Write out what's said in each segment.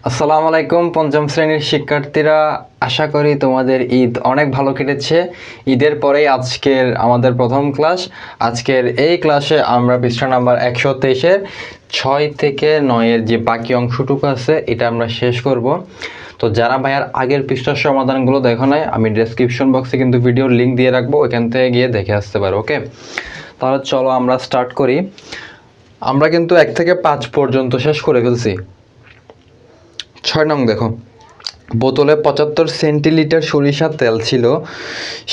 আসসালামু আলাইকুম পঞ্চম শ্রেণীর শিক্ষার্থীরা, আশা করি তোমাদের ঈদ অনেক ভালো কেটেছে। ঈদের পরেই আজকের আমাদের প্রথম ক্লাস। আজকের এই ক্লাসে আমরা পৃষ্ঠা নাম্বার 123-এর 6 থেকে 9-এর যে বাকি অংশটুকু আছে এটা আমরা শেষ করব। তো যারা ভাইয়ার আগের পৃষ্ঠার সমাধানগুলো দেখো নাই, আমি ডেসক্রিপশন বক্সে কিন্তু ভিডিওর লিঙ্ক দিয়ে রাখবো, ওইখান থেকে গিয়ে দেখে আসতে পারো। ওকে, তাহলে চলো আমরা স্টার্ট করি। আমরা কিন্তু 1 থেকে 5 পর্যন্ত শেষ করে ফেলছি। 6 নং দেখো, বোতলে 75 সেন্টিলিটার সরিষার তেল ছিল।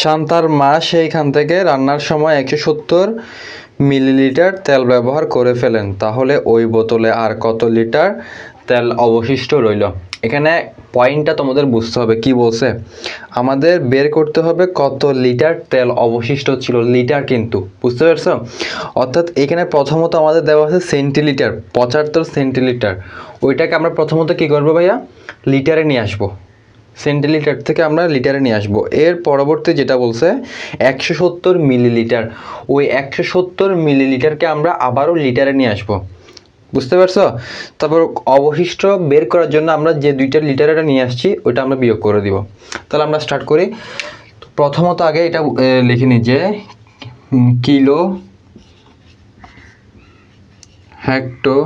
শান্তার মা সেইখান থেকে রান্নার সময় 170 মিলিলিটার তেল ব্যবহার করে ফেলেন। তাহলে ওই বোতলে আর কত লিটার তেল অবশিষ্ট রইল? এখানে পয়েন্টটা তোমাদের বুঝতে হবে, কি বলছে আমাদের বের করতে হবে কত লিটার তেল অবশিষ্ট ছিল। লিটার কিন্তু বুঝতে পারছো, অর্থাৎ এখানে প্রথমত আমাদের দেওয়া আছে সেন্টিলিটার, 75 সেন্টিলিটার। ওইটাকে আমরা প্রথমত কি করবো ভাইয়া, লিটারে নিয়ে আসবো। সেন্টিলিটার থেকে আমরা লিটারে নিয়ে আসবো। এর পরবর্তী যেটা বলছে 170 মিলিলিটার, ওই 170 মিলিলিটারকে আমরা আবারও লিটারে নিয়ে আসবো। বুঝতে পারছো? তারপর অবশিষ্ট বের করার জন্য আমরা যে 2টা লিটারটা নিয়ে আসছি ওইটা আমরা বিয়োগ করে দিব। তাহলে আমরা স্টার্ট করি। প্রথমত আগে এটা লিখে নিই যে কিলো, হেক্টো,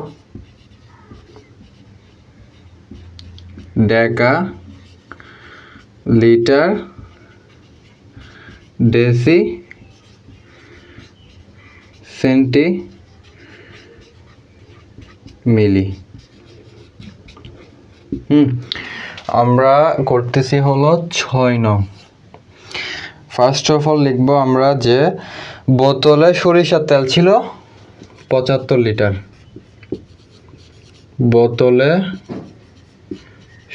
ডেকা, লিটার, ডেসি, সেন্টি, মিলি। আমরা করতেছি হলো 6 নং। ফার্স্ট অফ অল লিখবো আমরা যে বোতলে সরিষার তেল ছিল 75 লিটার। বোতলে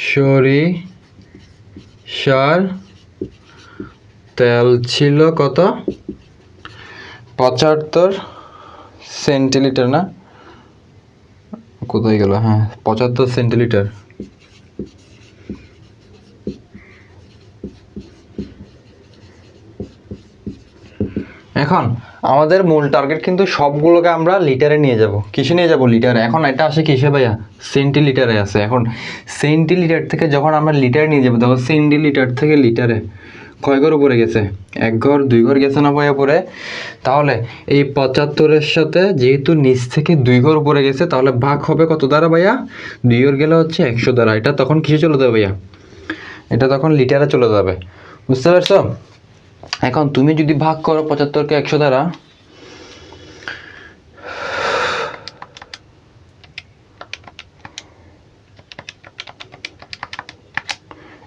সরিষার তেল ছিল কত? 75 সেন্টিলিটার, না কোথায় গেল, হ্যাঁ 75 সেন্টিলিটার। এখন আমাদের মূল টার্গেট কিন্তু সবগুলোকে আমরা লিটারে নিয়ে যাব। কিসে নিয়ে যাব? লিটারে। এখন এটা আসে কিসে ভাইয়া? সেন্টিলিটারে আছে। এখন সেন্টিলিটার থেকে যখন আমরা লিটারে নিয়ে যাবো, দেখো সেন্টিলিটার থেকে লিটারে কয় ঘর উপরে গেছে? 1 ঘর 2 ঘর গেছে না ভাইয়া উপরে? তাহলে এই 75-এর সাথে যেহেতু নিচ থেকে 2 ঘর উপরে গেছে, তাহলে ভাগ হবে কত দ্বারা ভাইয়া? 2 ঘর গেলে হচ্ছে 100 দ্বারা। এটা তখন কিসে চলে যাবে ভাইয়া? এটা তখন লিটারে চলে যাবে। বুঝতে পারছো? এখন তুমি যদি ভাগ করো 75-কে 100 দ্বারা,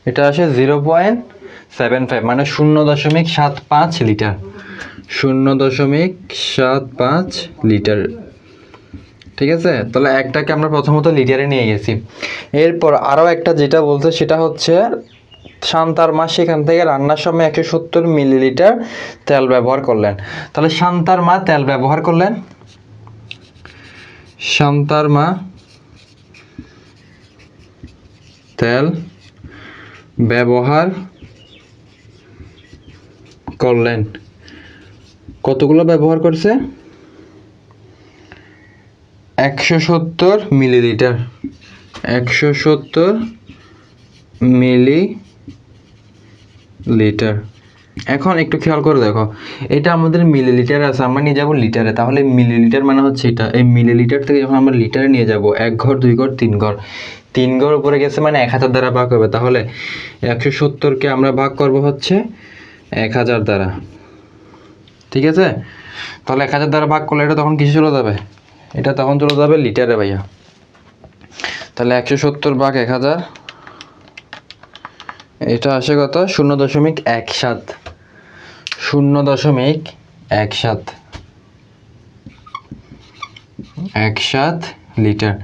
এটা আসে 0.75, মানে 0.75 লিটার। 0.75 লিটার, ঠিক আছে? তাহলে একটাকে আমরা প্রথমত লিটারে নিয়ে গেছি। এরপর আরও একটা যেটা বলছে সেটা হচ্ছে শান্তার মা সেখান থেকে রান্নার সময় 170 মিলিলিটার তেল ব্যবহার করলেন। তাহলে শান্তার মা তেল ব্যবহার করলেন, শান্তার মা তেল ব্যবহার করলেন। কতগুলো ব্যবহার করছে? 170 মিলিলিটার। 170 মিলিলিটার। এখন একটু খেয়াল করে দেখো, এটা আমাদের মিলিলিটার আছে, আমরা নিয়ে যাব লিটারে। তাহলে মিলিলিটার মানে হচ্ছে এটা, এই মিলিলিটার থেকে যখন আমরা লিটারে নিয়ে যাব, 1 ঘর 2 ঘর 3 ঘর, 3 ঘর উপরে গেছে মানে 1000 দ্বারা ভাগ হবে। তাহলে 170-কে আমরা ভাগ করব হচ্ছে 1000 দ্বারা, ঠিক আছে? তাহলে 1000 দ্বারা ভাগ করলে এটা তখন কিসে চলে যাবে? এটা তখন চলে যাবে লিটারে ভাইয়া। তাহলে 170 ভাগ 1000, এটা আসে কত? 0.17। 0.17 লিটার।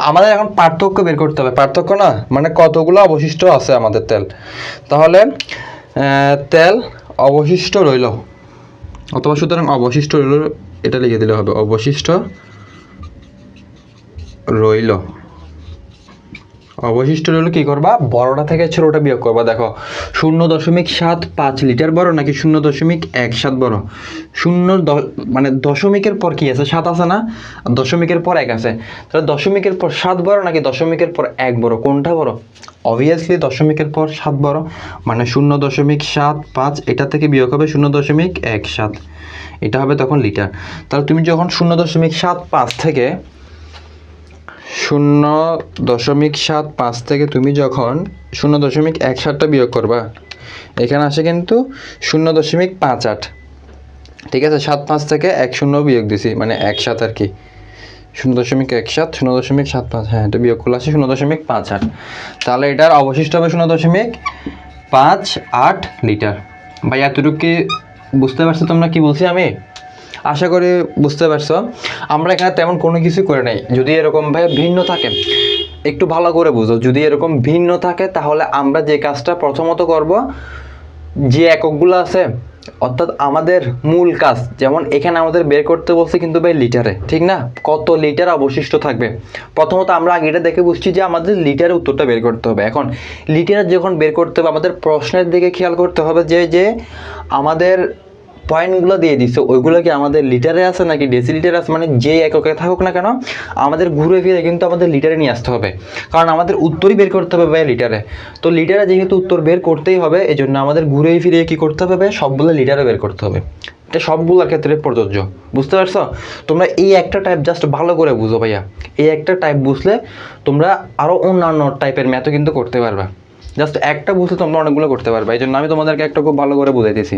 আমাদের এখন পার্থক্য বের করতে হবে। পার্থক্য না মানে কতগুলো অবশিষ্ট আছে আমাদের তেল। তাহলে তেল অবশিষ্ট রইল, অথবা সুতরাং অবশিষ্ট রইল, এটা লিখে দিলে হবে অবশিষ্ট রইল। অবশিষ্ট রইল কি করবা, বড়টা থেকে ছোটটা বিয়োগ করবা। দেখো 0.75 লিটার বড় নাকি 0.17 বড়? মানে দশমিকের পর কি আছে, 7 আছে না, দশমিকের পর 1 আছে, তাহলে দশমিকের পর 7 বড় নাকি দশমিকের পর 1 বড়, কোনটা বড়? অবভিয়াসলি দশমিকের পর 7 বড়, মানে 0.75 এটা থেকে বিয়োগ হবে 0.17, এটা হবে তখন লিটার। তাহলে তুমি যখন 0.75 থেকে 0.75 থেকে তুমি যখন 0.17টা বিয়োগ করবা, এখানে আসে কিন্তু 0.58। ঠিক আছে, 7.5 থেকে 1 বিয়োগ দিছি, মানে 1.7 আর কি, 0.17, 0.75, হ্যাঁ এটা বিয়োগ করলে আসে 0.58। তাহলে এটার অবশিষ্ট হবে 0.58 লিটার। ভাই এতটুকু কি বুঝতে পারছো তোমরা কি বলছি আমি? আশা করি বুঝতে পারছো। আমরা এখানে তেমন কোনো কিছু করে নাই। যদি এরকম ভাই ভিন্ন থাকে, একটু ভালো করে বুঝো, যদি এরকম ভিন্ন থাকে তাহলে আমরা যে কাজটা প্রথমত করব, যে এককগুলো আছে অর্থাৎ আমাদের মূল কাজ, যেমন এখানে আমাদের বের করতে বলছে কিন্তু ভাই লিটারে, ঠিক না, কত লিটার অবশিষ্ট থাকবে। প্রথমত আমরা আগে এটা দেখে বুঝছি যে আমাদের লিটারে উত্তরটা বের করতে হবে। এখন লিটার যখন বের করতে হবে আমাদের প্রশ্নের দিকে খেয়াল করতে হবে যে আমাদের পয়েন্টগুলো দিয়ে দিচ্ছে ওইগুলো কি আমাদের লিটারে আছে নাকি ডেসিলিটারে আছে, মানে যে এককে থাকুক না কেন আমাদের ঘুরে ফিরে কিন্তু আমাদের লিটারে নিয়ে আসতে হবে, কারণ আমাদের উত্তরই বের করতে হবে ভাই লিটারে। তো লিটারে যেহেতু উত্তর বের করতেই হবে, এই জন্য আমাদের ঘুরে ফিরে কি করতে হবে ভাই, সবগুলো লিটারে বের করতে হবে। এটা সবগুলোর ক্ষেত্রে প্রযোজ্য, বুঝতে পারছো? তোমরা এই একটা টাইপ জাস্ট ভালো করে বুঝো ভাইয়া, এই একটা টাইপ বুঝলে তোমরা আরও অন্যান্য টাইপের ম্যাথও কিন্তু করতে পারবা। জাস্ট একটা বুঝলে তোমরা অনেকগুলো করতে পারবে, এই জন্য আমি তোমাদেরকে একটা খুব ভালো করে বুঝাইতেছি।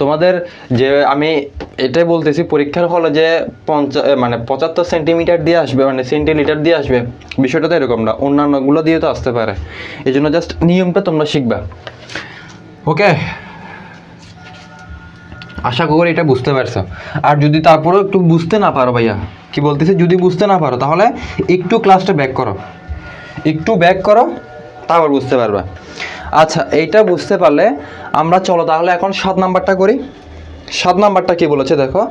তোমাদের যে আমি এটাই বলতেছি, পরীক্ষার হলে যে 75 সেন্টিমিটার দিয়ে আসবে, মানে সেন্টিলিটার দিয়ে আসবে, বিষয়টা তো এরকম না, অন্যান্যগুলো দিয়ে তো আসতে পারে। এই জন্য জাস্ট নিয়মটা তোমরা শিখবা। ওকে, আশা করি এটা বুঝতে পারছো। আর যদি তারপরেও একটু বুঝতে না পারো ভাইয়া, কি বলতেছি, যদি বুঝতে না পারো তাহলে একটু ক্লাসটা ব্যাক করো, একটু ব্যাক করো, তারপর বুঝতে পারবা। আচ্ছা, এইটা বুঝতে পারলে আমরা চলো তাহলে এখন 7 নাম্বারটা করি। 7 নাম্বারটা কি বলেছে দেখো,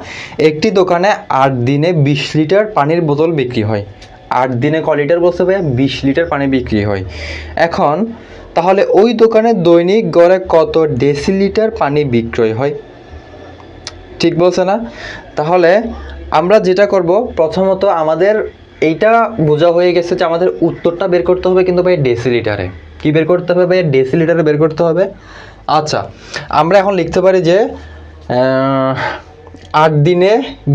একটি দোকানে 8 দিনে 20 লিটার পানির বোতল বিক্রি হয়। 8 দিনে ক লিটার বলছে ভাইয়া? 20 লিটার পানি বিক্রি হয়। এখন তাহলে ওই দোকানে দৈনিক গড়ে কত ডেসিলিটার পানি বিক্রয় হয়? ঠিক বলছে না? তাহলে আমরা যেটা করব, প্রথমত আমাদের এইটা বোঝা হয়ে গেছে যে আমাদের উত্তরটা বের করতে হবে কিন্তু ভাই ডেসিলিটারে। কি বের করতে হবে ভাই? ডেসিলিটারে বের করতে হবে। আচ্ছা, আমরা এখন লিখতে পারি যে 8 দিনে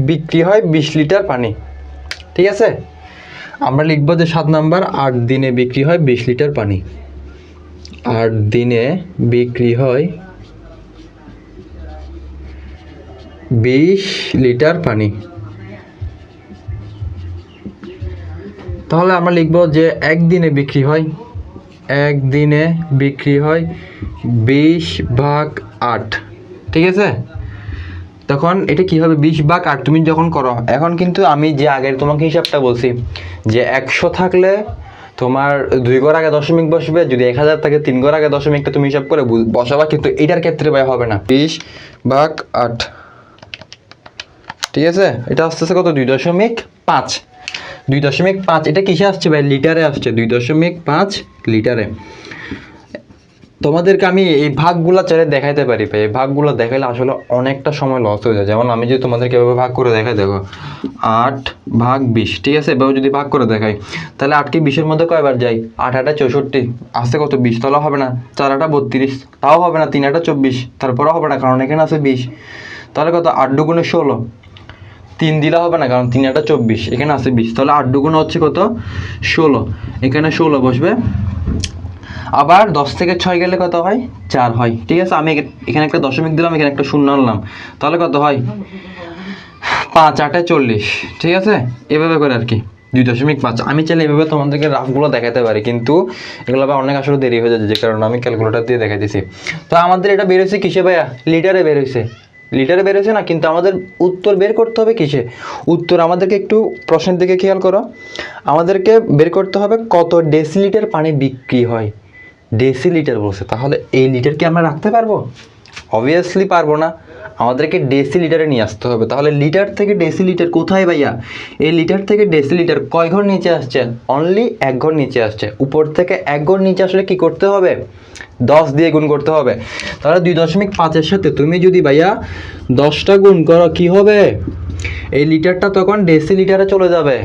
বিক্রি হয় 20 লিটার পানি। ঠিক আছে, আমরা লিখব যে 7 নাম্বার, 8 দিনে বিক্রি হয় 20 লিটার পানি। 8 দিনে বিক্রি হয় 20 লিটার পানি। তাহলে আমরা লিখব যে একদিনে বিক্রি হয়, একদিনে বিক্রি হয় 20/8। ঠিক আছে, তখন এটা কি হবে, 20/8 তুমি যখন করো, এখন কিন্তু আমি যে আগের তোমাকে হিসাবটা বলছি যে 100 থাকলে তোমার 2 ঘর আগে দশমিক বসবে, যদি 1000 থাকে 3 ঘর আগে দশমিকটা তুমি হিসাব করে বসাবা, কিন্তু এটার ক্ষেত্রে ভাই হবে না। 20/8, ঠিক আছে, এটা আসতেছে কত, 2.5। 2.5 এটা কিসে আসছে ভাই? লিটারে আসছে, 2.5 লিটারে। তোমাদেরকে আমি এই ভাগগুলো চাইলে দেখাইতে পারি ভাই, এই ভাগগুলো দেখাইলে আসলে অনেকটা সময় লস হয়ে যায়। যেমন আমি যদি তোমাদেরকে এভাবে ভাগ করে দেখাই, দেখো 8/20, ঠিক আছে, এভাবে যদি ভাগ করে দেখাই তাহলে 8 কি 20-এর মধ্যে কয়বার যাই? 8 64, আসছে কত, 20, তাহলে হবে না। 4 32, তাও হবে না। 3 24, তারপরেও হবে না, কারণ এখানে আছে 20। তাহলে কত, 8 দুগুণে 16, 3 দিলে হবে না, কারণ 3 24, এখানে আছে 20, তাহলে 8 দুগুণ হচ্ছে কত, 16, এখানে 16 বসবে। আবার 10 থেকে 6 গেলে কত হয়? 4 হয়। ঠিক আছে, আমি এখানে একটা দশমিক দিলাম, এখানে একটা শূন্য আনলাম, তাহলে কত হয়? 5 8 40। ঠিক আছে, এভাবে করে আর কি, 2.5। আমি চাইলে এভাবে তোমাদেরকে রাফগুলো দেখাতে পারি, কিন্তু এগুলো আবার অনেক আসলে দেরি হয়ে যাচ্ছে, যে কারণে আমি ক্যালকুলেটর দিয়ে দেখাইতেছি। তো আমাদের এটা বের হয়েছে কিসে ভাইয়া? লিটারে বের হয়েছে, লিটারে বের হয়েছে না, কিন্তু আমাদের উত্তর বের করতে হবে কিসে? উত্তর আমাদেরকে একটু প্রশ্নের দিকে খেয়াল করো, আমাদেরকে বের করতে হবে কত ডেসিলিটার পানি বিক্রি হয়। ডেসিলিটার বলছে, তাহলে এই লিটার কি আমরা রাখতে পারবো? অবভিয়াসলি পারবো না। আমাদেরকে ডেসিলিটারে নিয়ে আসতে হবে। তাহলে লিটার থেকে ডেসিলিটার কোথায় ভাইয়া? এই লিটার থেকে ডেসিলিটার কয় ঘর নিচে আসছে? অনলি এক ঘর নিচে আসছে। উপর থেকে এক ঘর নিচে আসলে কি করতে হবে? 10 দিয়ে গুণ করতে হবে। তাহলে 2.5-এর সাথে তুমি যদি ভাইয়া 10টা গুণ করো কি হবে? এই লিটারটা তখন ডেসিলিটারে চলে যাবে।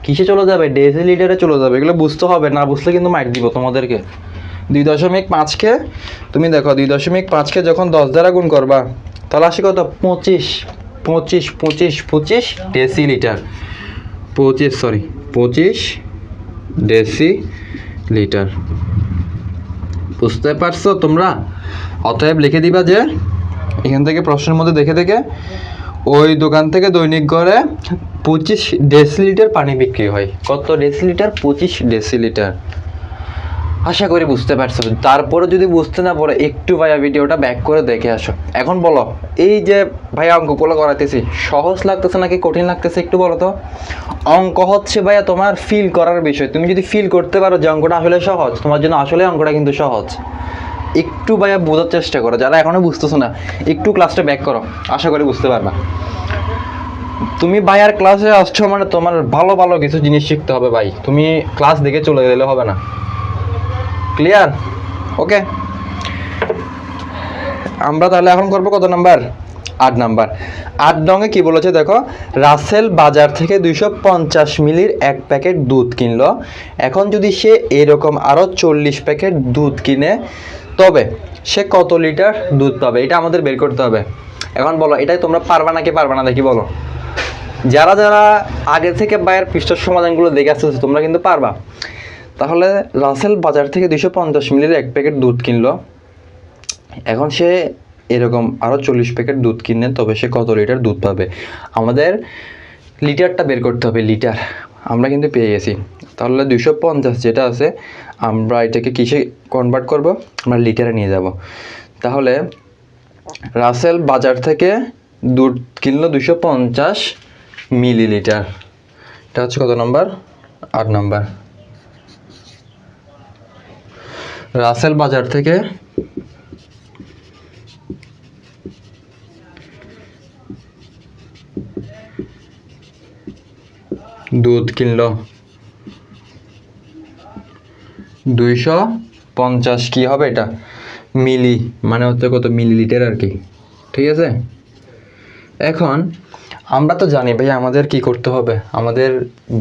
কিসে চলে যাবে? ডেসিলিটারে চলে যাবে। এগুলো বুঝতে হবে, না বুঝলে কিন্তু মাইর দিব তোমাদেরকে। 2.5কে তুমি দেখো, 2.5কে যখন 10 দ্বারা গুণ করবা তাহলে আসে কত? 25 ডেসিলিটার। 25 ডেসিলিটার। বুঝতে পারছো তোমরা? অতএব লিখে দিবা যে এখান থেকে প্রশ্নের মধ্যে দেখে দেখে ওই দোকান থেকে দৈনিক গড়ে 25 ডেসিলিটার পানি বিক্রি হয়। কত ডেসিলিটার? 25 ডেসিলিটার। আশা করি বুঝতে পারছো। তারপরে যদি বুঝতে না পারো একটু ভাইয়া ভিডিওটা ব্যাক করে দেখে আসো। এখন বলো, এই যে ভাইয়া অঙ্কগুলো করাইতেছি সহজ লাগতেছে নাকি কঠিন লাগতেছে একটু বলো তো। অঙ্ক হচ্ছে ভাইয়া তোমার ফিল করার বিষয়। তুমি যদি ফিল করতে পারো যে অঙ্কটা আসলে সহজ, তোমার জন্য আসলে অঙ্কটা কিন্তু সহজ। একটু ভাইয়া বোঝার চেষ্টা করো, যারা এখনো বুঝতেছো না একটু ক্লাসটা ব্যাক করো, আশা করি বুঝতে পারবা। তুমি ভাইয়ার ক্লাসে আসছো মানে তোমার ভালো ভালো কিছু জিনিস শিখতে হবে ভাই। তুমি ক্লাস দেখে চলে গেলে হবে না। ক্লিয়ার? ওকে, আমরা তাহলে এখন করবো কত নাম্বার? 8 নাম্বার। 8 নঙে কি বলেছে দেখো, রাসেল বাজার থেকে 250 মিলির এক প্যাকেট দুধ কিনলো। এখন যদি সে এরকম আরো 40 প্যাকেট দুধ কিনে তবে সে কত লিটার দুধ পাবে? এটা আমাদের বের করতে হবে। এখন বলো, এটাই তোমরা পারবা নাকি পারবা না দেখি বলো। যারা যারা আগে থেকে বাইরের পৃষ্ঠের সমাধানগুলো দেখে আসতেছো তোমরা কিন্তু পারবা। তাহলে রাসেল বাজার থেকে 250 মিলির এক প্যাকেট দুধ কিনলো। এখন সে এরকম আরও 40 প্যাকেট দুধ কিনে তবে সে কত লিটার দুধ পাবে? আমাদের লিটারটা বের করতে হবে। লিটার আমরা কিন্তু পেয়ে গেছি। তাহলে 250 যেটা আছে আমরা এটাকে কিসে কনভার্ট করব? আমরা লিটারে নিয়ে যাব। তাহলে রাসেল বাজার থেকে দুধ কিনলো 250 মিলিলিটার। এটা হচ্ছে কত নাম্বার? 8 নাম্বার। রাসেল বাজার থেকে দুধ কিনলো 250, কি হবে এটা? মিলি, মানে হচ্ছে কত? মিলিলিটার আর কি। ঠিক আছে, এখন আমরা তো জানি ভাই আমাদের কি করতে হবে, আমাদের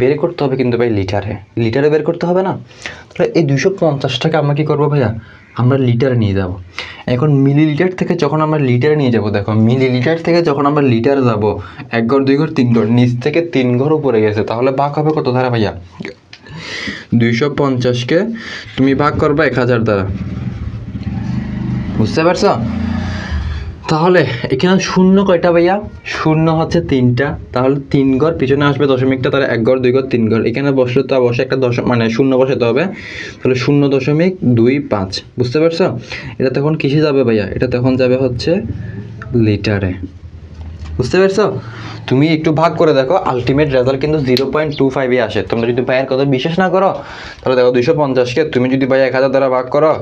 বের করতে হবে কিন্তু ভাই লিটারে। লিটারে বের করতে হবে না? তাহলে এই 250টাকে আমরা কি করবো ভাইয়া? আমরা লিটারে নিয়ে যাব। এখন মিলিলিটার থেকে যখন আমরা লিটারে নিয়ে যাব, দেখো মিলিলিটার থেকে যখন আমরা লিটারে যাব, 1 ঘর 2 ঘর 3 ঘর, নিচ থেকে 3 ঘর উপরে গেছে, তাহলে ভাগ হবে কত দ্বারা ভাইয়া? 250কে তুমি ভাগ করবা 1000 দ্বারা। বুঝতে পারছো? তাহলে এখানে শূন্য কয়টা ভাইয়া? শূন্য হচ্ছে 3টা। তাহলে 3 ঘর পিছনে আসবে দশমিকটা, তাহলে 1 ঘর 2 ঘর 3 ঘর, এখানে বসলে তো অবশ্যই একটা মানে শূন্য বসাতে হবে। তাহলে 0.25। বুঝতে পারছো? এটা তখন কিসে যাবে ভাইয়া? এটা তখন যাবে হচ্ছে লিটারে। বুঝতে পারছো? তুমি একটু ভাগ করে দেখো, আলটিমেট রেজাল্ট কিন্তু 0.25 আসে। তোমরা যদি ভাইয়ের কথা বিশ্বাস না করো তাহলে দেখো 250কে তুমি যদি ভাই 1000 দ্বারা ভাগ করো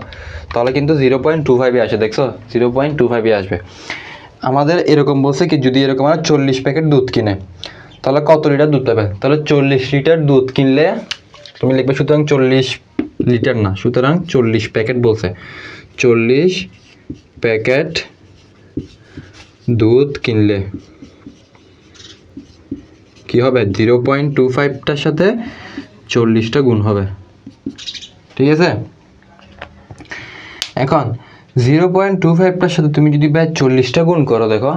তাহলে কিন্তু 0.25 আসে। দেখছো 0.25 আসবে। আমাদের এরকম বলছে কি, যদি এরকম আর 40 প্যাকেট দুধ কিনে তাহলে কত লিটার দুধ পাবে? তাহলে 40 লিটার দুধ কিনলে তুমি লিখবে, সুতরাং 40 লিটার না, সুতরাং 40 প্যাকেট বলছে। 40 প্যাকেট দুধ কিনলে কি হবে? 0.25টার সাথে 40টা গুণ হবে। ঠিক আছে, এখন 0.25টার সাথে তুমি যদি ভাই 40টা গুণ করো, দেখো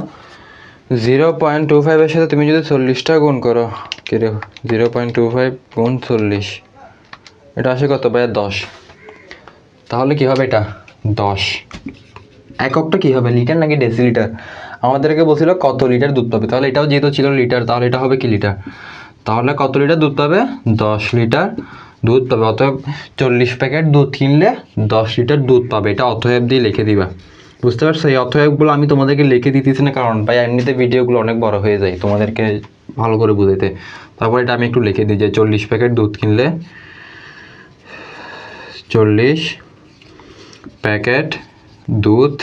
0.25-এর সাথে তুমি যদি 40টা গুণ করো, কি রে 0.25 গুণ 40, এটা আসে কত ভাই? 10। তাহলে কি হবে এটা? 10। এককটা কি হবে? লিটার নাকি ডেসিলিটার? আমাদেরকে বলছিল কত লিটার দুধ পাবে, তাহলে এটাও যেহেতু ছিল লিটার তাহলে এটা হবে কি লিটার। তাহলে কত লিটার দুধ পাবে? 10 লিটার দুধ পাবে। অতএব 40 প্যাকেট দুধ কিনলে 10 লিটার দুধ পাবে। এটা অতএব দিয়ে লিখে দিবা। বুঝতে পারছো? এই অতএবগুলো আমি তোমাদেরকে লিখে দিতেছি না, কারণ ভাই এমনিতে ভিডিওগুলো অনেক বড় হয়ে যায় তোমাদেরকে ভালো করে বুঝাইতে। তারপর এটা আমি একটু লিখে দিই যে 40 প্যাকেট দুধ কিনলে 40 প্যাকেট দুধ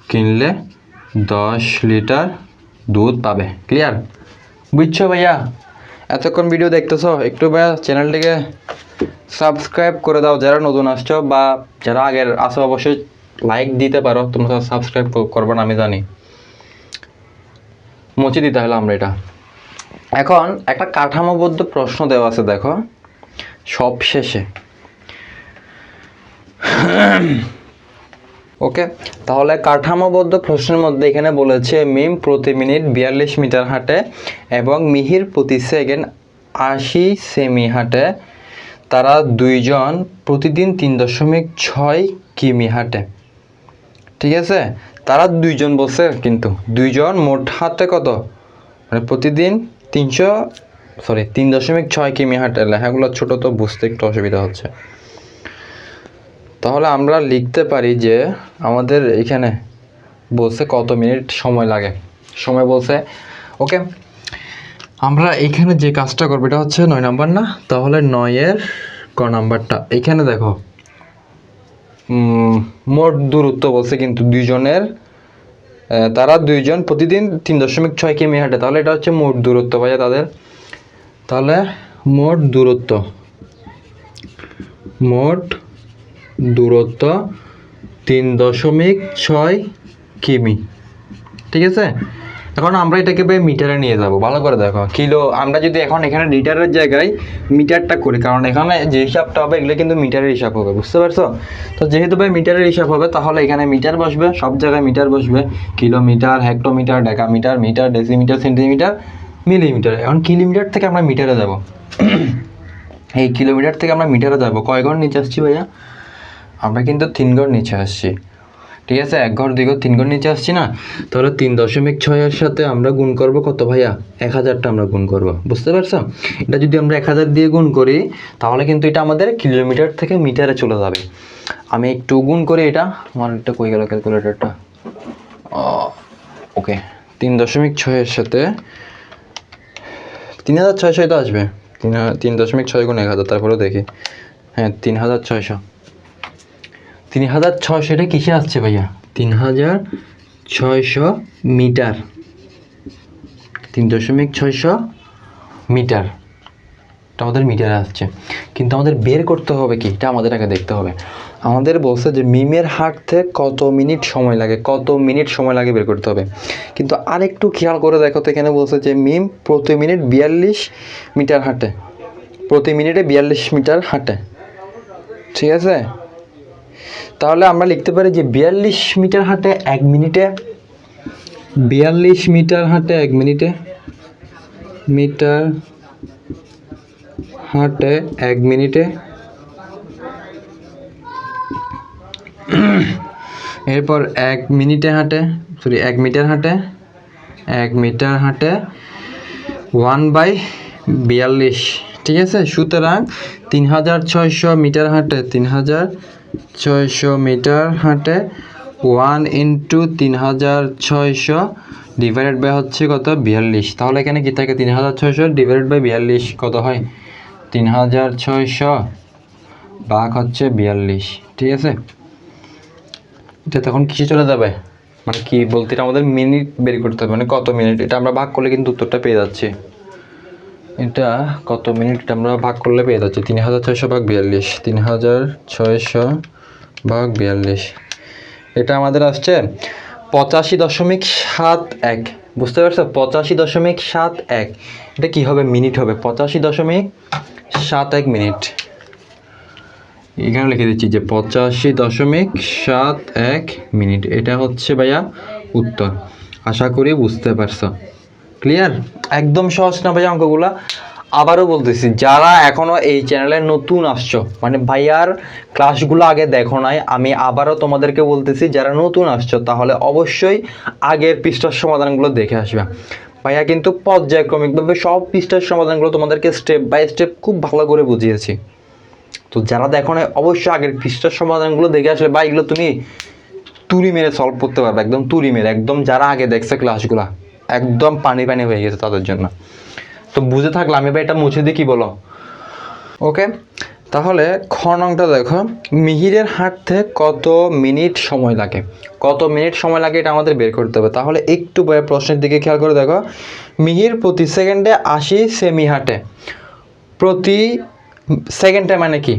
কিনলে 10 লিটার দুধ পাবে। ক্লিয়ার? বুঝছো ভাইয়া? এতক্ষণ ভিডিও দেখতেছো, একটু ভাইয়া চ্যানেলটিকে সাবস্ক্রাইব করে দাও যারা নতুন আসছো, বা যারা আগের আসো অবশ্যই লাইক দিতে পারো। তোমরা সাবস্ক্রাইব করবো না আমি জানি, মুছে দিতে হলো আমরা এটা। এখন একটা কাঠামোবদ্ধ প্রশ্ন দেওয়া আছে, দেখো সব শেষে। ওকে, তাহলে কাঠামোবদ্ধ প্রশ্নের মধ্যে এখানে বলেছে মিম প্রতি মিনিট 42 মিটার হাঁটে এবং মিহির প্রতি সেকেন্ড 80 সেমি হাঁটে। তারা দুইজন প্রতিদিন 3.6 কিমি হাঁটে। ঠিক আছে, তারা দুইজন বলছে, কিন্তু দুইজন মোট হাঁটে কত, মানে প্রতিদিন 3.6 কিমি হাঁটে। লেখাগুলো ছোট তো বুঝতে একটু অসুবিধা হচ্ছে। তাহলে আমরা লিখতে পারি যে আমাদের এখানে বলছে কত মিনিট সময় লাগে, সময় বলছে। ওকে, আমরা এখানে যে কাজটা করবো এটা হচ্ছে 9 নাম্বার না, তাহলে 9-এর ক নাম্বারটা এখানে দেখো। মোট দূরত্ব বলছে, কিন্তু দুইজনের, তারা দুইজন প্রতিদিন 3.6 কিমি হাঁটে। তাহলে এটা হচ্ছে মোট দূরত্ব ভাইয়া তাদের। তাহলে মোট দূরত্ব 3.6 কিমি। ঠিক আছে, এখন আমরা এটাকে মিটারে নিয়ে যাব। ভালো করে দেখো, কিলো আমরা যদি এখন এখানে লিটারের জায়গায় মিটারটা করি, কারণ এখানে যে হিসাবটা হবে এগুলো কিন্তু মিটারের হিসাব হবে, বুঝতে পারছো? তো যেহেতু মিটারের হিসাব হবে, তাহলে এখানে মিটার বসবে, সব জায়গায় মিটার বসবে। Kilometre, hectometre, decametre, metre, decimetre, centimetre, millimetre. এখন কিলোমিটার থেকে আমরা মিটারে যাব। এই কিলোমিটার থেকে আমরা মিটারে যাব। কয় ঘর নিচে আসছি ভাইয়া? আমরা কিন্তু 3 ঘর নিচে আসছি। ঠিক আছে, 1 ঘর 2 ঘর 3 ঘর নিচে আসছি না? তাহলে 3.6-এর সাথে আমরা গুণ করব কত ভাইয়া? 1000টা আমরা গুণ করব, বুঝতে পারছো? এটা যদি আমরা 1000 দিয়ে গুণ করি, তাহলে কিন্তু এটা আমাদের কিলোমিটার থেকে মিটারে চলে যাবে। আমি একটু গুণ করি এটা, আমার একটা কই গেল ক্যালকুলেটরটা। ওকে, 3.6-এর সাথে 3600 তো আসবে। 3.6 গুণ 1000, তারপরে দেখি। হ্যাঁ, 3600। 3600 এটা কিসে আসছে ভাইয়া? 3600 মিটার। 3.6 মিটার, এটা আমাদের মিটারে আসছে। কিন্তু আমাদের বের করতে হবে কি, এটা আমাদের আগে দেখতে হবে। আমাদের বলছে যে মিমের হাঁটতে কত মিনিট সময় লাগে, কত মিনিট সময় লাগে বের করতে হবে। কিন্তু আরেকটু খেয়াল করে দেখো তো, এখানে বলছে যে মিম প্রতি মিনিট 42 মিটার হাঁটে, প্রতি মিনিটে 42 মিটার হাঁটে। ঠিক আছে, তাহলে আমরা লিখতে পারি যে 42 মিটার হাঁটে 1 মিনিটে। 42 মিটার হাঁটে 1 মিনিটে, মিটার হাঁটে 1 মিনিটে। এরপর 1 মিনিটে হাঁটে, 1 মিটার হাঁটে, 1 মিটার হাঁটে 1/42। ঠিক আছে, সুতরাং 3600 মিটার হাঁটে, 3600 মিটার হাঁটে 1 × 3600 ডিভাইডেড বাই হচ্ছে কত? 42। তাহলে এখানে কি থাকে? 3600 ডিভাইডেড বাই 42 কত হয়? 3600 ভাগ হচ্ছে 42। ঠিক আছে, এটা তখন কিসে চলে যাবে, মানে কি বলতে, এটা আমাদের মিনিট বের করতে হবে, মানে কত মিনিট। এটা আমরা ভাগ করলে কিন্তু উত্তরটা পেয়ে যাচ্ছি। এটা কত মিনিট, এটা আমরা ভাগ করলে পেয়ে যাচ্ছি 3600 ভাগ 42। 3600 ভাগ 42, এটা আমাদের আসছে 85.71। বুঝতে পারছো? 85.71। এটা কি হবে? মিনিট হবে। 85.71 মিনিট। এখানে লিখে দিচ্ছি যে 85.71 মিনিট। এটা হচ্ছে ভাইয়া উত্তর। আশা করি বুঝতে পারছো। ক্লিয়ার? একদম সহজ না ভাইয়া অঙ্কগুলা? আবারও বলতেছি, যারা এখনও এই চ্যানেলে নতুন আসছো, মানে ভাইয়ার ক্লাসগুলো আগে দেখো নাই, আমি আবারও তোমাদেরকে বলতেছি, যারা নতুন আসছো তাহলে অবশ্যই আগের পৃষ্ঠার সমাধানগুলো দেখে আসবে। ভাইয়া কিন্তু পর্যায়ক্রমিকভাবে সব পৃষ্ঠার সমাধানগুলো তোমাদেরকে স্টেপ বাই স্টেপ খুব ভালো করে বুঝিয়েছি। তো যারা দেখো না, অবশ্যই আগের পৃষ্ঠার সমাধানগুলো দেখে আসলে বা এগুলো তুমি তুলি মেরে সলভ করতে পারবে, একদম তুলি মেরে, একদম যারা আগে দেখছে ক্লাসগুলো একদম পানি পানি হয়ে গেছে তাদের জন্য। তো বুঝে থাকলে আমি ভাই এটা মুছে দিই, কি বলো? ওকে, তাহলে খ নংটা দেখো, মিহিরের হাঁটতে কত মিনিট সময় লাগে, কত মিনিট সময় লাগে এটা আমাদের বের করতে হবে। তাহলে একটু প্রশ্নের দিকে খেয়াল করে দেখো, মিহির প্রতি সেকেন্ডে 80 সেমি হাঁটে। প্রতি সেকেন্ডে মানে কি,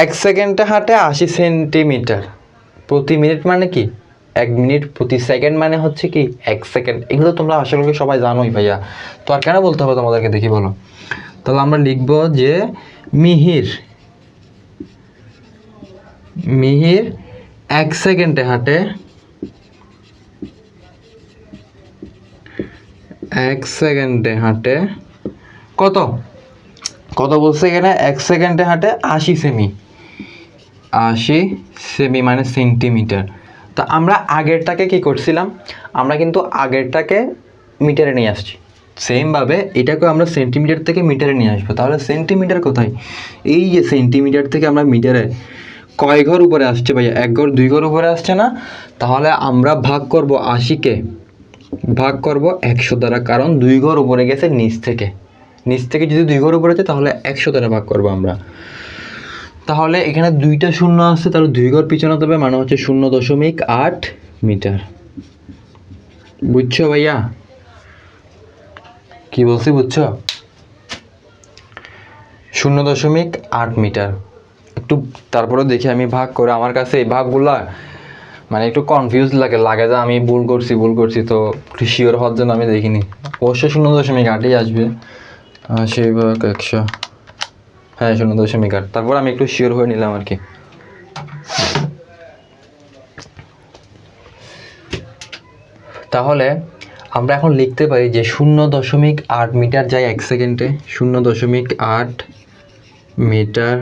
1 সেকেন্ডে হাঁটে 80 সেন্টিমিটার। প্রতি মিনিট মানে কি 1 মিনিট, প্রতি সেকেন্ড মানে হচ্ছে কি 1 সেকেন্ড। এগুলো তোমরা আশা করি সবাই জানোই ভাইয়া, তো আর কেন বলতে হবে তোমাদেরকে, দেখি বলো। তাহলে আমরা লিখব যে মিহির 1 সেকেন্ডে হাঁটে, 1 সেকেন্ডে হাঁটে কত, কত বলছে এখানে, 1 সেকেন্ডে হাঁটে 80 সেমি, 80 সেমি মানে সেন্টিমিটার। তা আমরা আগেরটাকে কি করছিলাম, আমরা কিন্তু আগেরটাকে মিটারে নিয়ে আসছি, সেমভাবে এটাকে আমরা সেন্টিমিটার থেকে মিটারে নিয়ে আসবো। তাহলে সেন্টিমিটার কোথায়, এই যে সেন্টিমিটার থেকে আমরা মিটারে কয় ঘর উপরে আসছে ভাইয়া, 1 ঘর 2 ঘর উপরে আসছে না। তাহলে আমরা ভাগ করব 80কে, ভাগ করব 100 দ্বারা, কারণ 2 ঘর উপরে গেছে নিচ থেকে, নিচ থেকে যদি 2 ঘর উপরে আছে তাহলে 100 দ্বারা ভাগ করবো আমরা। তাহলে এখানে 2টা শূন্য আছে, তাহলে 2 ঘর পিছনে হবে, মানে হচ্ছে 0.8 মিটার। বুঝছো ভাইয়া কি বলছি, বুঝছো? 0.8 মিটার। একটু তারপরে দেখি আমি ভাগ করে, আমার কাছে এই ভাগগুলা মানে একটু কনফিউজ লাগে যে আমি ভুল করছি, তো একটু শিওর হওয়ার জন্য আমি দেখিনি। অবশ্যই 0.8ই আসবে, সেই ভাগ 100, হ্যাঁ 0.8। তারপর আমি একটু শিওর হয়ে নিলাম আর কি। তাহলে আমরা এখন লিখতে পারি যে 0.8 মিটার যায় 1 সেকেন্ডে, 0.8 মিটার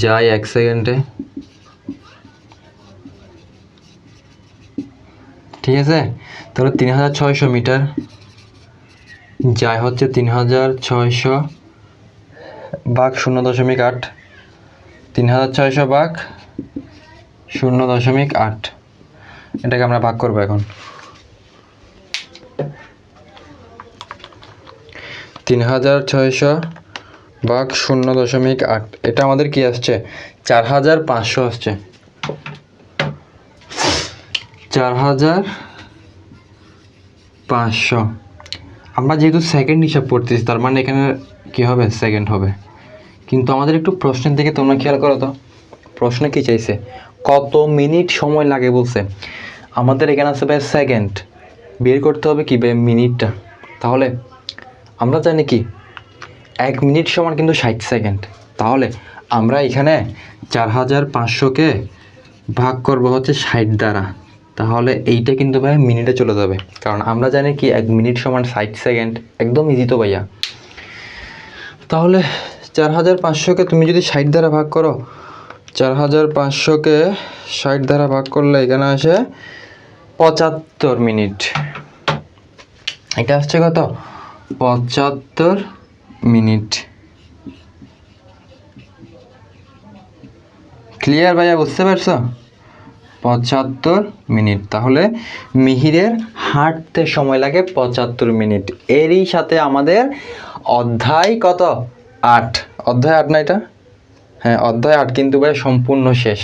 যায় 1 সেকেন্ডে, ঠিক আছে। তাহলে 3600 মিটার যায় হচ্ছে 3600 ভাগ 0.8, 3600 ভাগ 0.8, এটাকে আমরা ভাগ করবো এখন। 3600 ভাগ 0.8, এটা আমাদের কি আসছে, 4500 আসছে, 4500। আমরা যেহেতু সেকেন্ড হিসাব করতেছি, তার মানে এখানে কি হবে, সেকেন্ড হবে। কিন্তু আমাদের একটু প্রশ্নের দিকে তোমরা খেয়াল করো তো, প্রশ্নে কি চাইছে, কত মিনিট সময় লাগে বলছে, আমাদের এখানে আছে ভাই সেকেন্ড, বের করতে হবে কি ভাই মিনিটটা। তাহলে আমরা জানি কি 1 মিনিট সমান কিন্তু 60 সেকেন্ড। তাহলে আমরা এখানে 4500কে ভাগ করব হচ্ছে 60 দ্বারা, তাহলে এইটা কিন্তু ভাই মিনিটে চলে যাবে, কারণ আমরা জানি কি 1 মিনিট সমান 60 সেকেন্ড, একদম ইজি তো ভাইয়া। তাহলে 4500কে তুমি যদি 60 দ্বারা ভাগ করো, 4500কে 60 দ্বারা ভাগ করলে এখানে আসে 75 মিনিট। এটা আসছে কত, 75 মিনিট। ক্লিয়ার ভাইয়া, বুঝতে পারছো? 75 মিনিট। তাহলে মিহিরের হাঁটতে সময় লাগে 75 মিনিট। এরই সাথে আমাদের অধ্যায় কত, 8, অধ্যায় 8 না এটা, হ্যাঁ অধ্যায় 8 কিন্তু ভাই সম্পূর্ণ শেষ।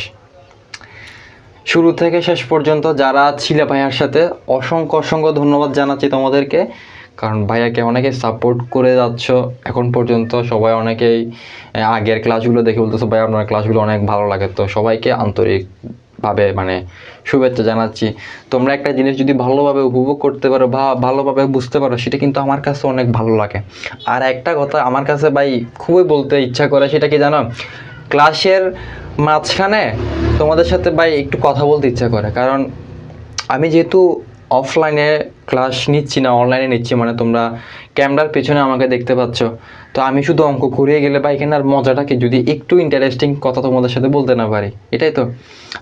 শুরু থেকে শেষ পর্যন্ত যারা ছিলে ভাইয়ার সাথে অসংখ্য ধন্যবাদ জানাচ্ছি তোমাদেরকে, কারণ ভাইয়াকে অনেকে সাপোর্ট করে যাচ্ছ এখন পর্যন্ত। সবাই অনেকেই আগের ক্লাসগুলো দেখে বলতেছো ভাই আপনার ক্লাসগুলো অনেক ভালো লাগে, তো সবাইকে আন্তরিকভাবে মানে শুভেচ্ছা জানাচ্ছি। তোমরা একটা জিনিস যদি ভালোভাবে উপভোগ করতে পারো বা ভালোভাবে বুঝতে পারো, সেটা কিন্তু আমার কাছে অনেক ভালো লাগে। আর একটা কথা আমার কাছে ভাই খুবই বলতে ইচ্ছা করে, সেটা কি জানো, ক্লাসের মাঝখানে তোমাদের সাথে ভাই একটু কথা বলতে ইচ্ছা করে, কারণ আমি যেহেতু অফলাইনে ক্লাস নিচ্ছি না, অনলাইনে নিচ্ছি, মানে তোমরা ক্যামেরার পেছনে আমাকে দেখতে পাচ্ছ, তো আমি শুধু অঙ্ক করিয়ে গেলে বা এখানে আর মজাটা কি যদি একটু ইন্টারেস্টিং কথা তোমাদের সাথে বলতে না পারি, এটাই তো।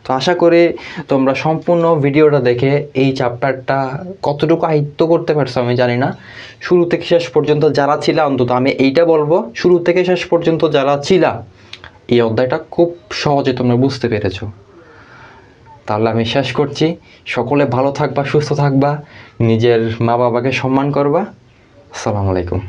তো আশা করি তোমরা সম্পূর্ণ ভিডিওটা দেখে এই চ্যাপ্টারটা কতটুকু আয়ত্ত করতে পারছো আমি জানি না। শুরু থেকে শেষ পর্যন্ত যারা ছিলা, অন্তত আমি এইটা বলবো, শুরু থেকে শেষ পর্যন্ত যারা ছিলা এই অধ্যায়টা খুব সহজে তোমরা বুঝতে পেরেছো। তাহলে আমি শেষ করছি। সকলে ভালো থাকবা, সুস্থ থাকবা, নিজের মা বাবাকে সম্মান করবা। আসসালামু আলাইকুম।